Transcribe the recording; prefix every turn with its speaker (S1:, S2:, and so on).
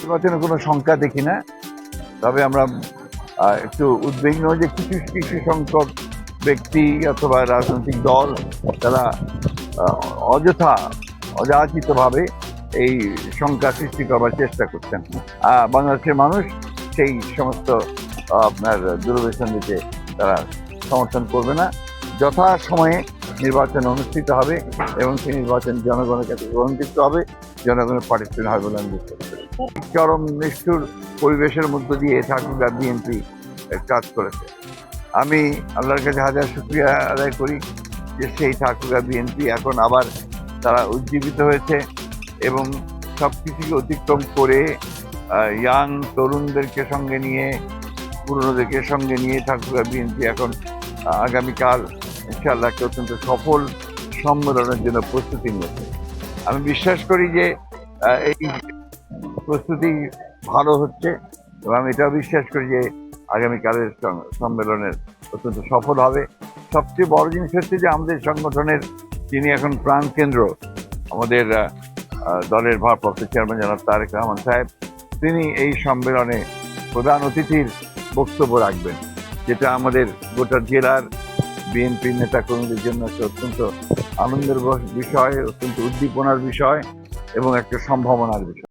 S1: নির্বাচনে কোনো শঙ্কা দেখি না। তবে আমরা একটু উদ্বিগ্ন যে কিছু কিছু সংখ্যক ব্যক্তি অথবা রাজনৈতিক দল তারা অযথা অযাচিতভাবে এই শঙ্কা সৃষ্টি করবার চেষ্টা করছেন। বাংলাদেশের মানুষ সেই সমস্ত আপনার দূরদর্শনীকে তারা সমর্থন করবে না। যথা সময়ে নির্বাচন অনুষ্ঠিত হবে এবং সেই নির্বাচন জনগণের কাছে গ্রহণযোগ্য হবে, জনগণের পার্টিসিপেট হবে বলে আমি বিশ্বাস করি। চরম নিষ্ঠুর পরিবেশের মধ্য দিয়ে ঠাকুরগাঁ বিএনপি কাজ করেছে। আমি আল্লাহর কাছে হাজার শুকরিয়া আদায় করি যে সেই ঠাকুরগাঁ বিএনপি এখন আবার তারা উজ্জীবিত হয়েছে এবং সব কিছুকে অতিক্রম করে ইয়াং তরুণদেরকে সঙ্গে নিয়ে, পুরনোদেরকে সঙ্গে নিয়ে ঠাকুরগাঁ বিএনপি এখন আগামীকাল ইনশাআল্লাহ একটা অত্যন্ত সফল সম্মেলনের জন্য প্রস্তুতি নিয়েছে। আমি বিশ্বাস করি যে এই প্রস্তুতি ভালো হচ্ছে এবং আমি এটাও বিশ্বাস করি যে আগামীকালের সম্মেলনের অত্যন্ত সফল হবে। সবচেয়ে বড় জিনিস হচ্ছে যে আমাদের সংগঠনের যিনি এখন প্রাণকেন্দ্র, আমাদের দলের ভারপ্রাপ্ত চেয়ারম্যান জনাব তারেক রহমান সাহেব, তিনি এই সম্মেলনে প্রধান অতিথির বক্তব্য রাখবেন, যেটা আমাদের গোটা জেলার বিএনপি নেতাকর্মীদের জন্য একটা অত্যন্ত আনন্দের বিষয়, অত্যন্ত উদ্দীপনার বিষয় এবং একটা সম্ভাবনার বিষয়।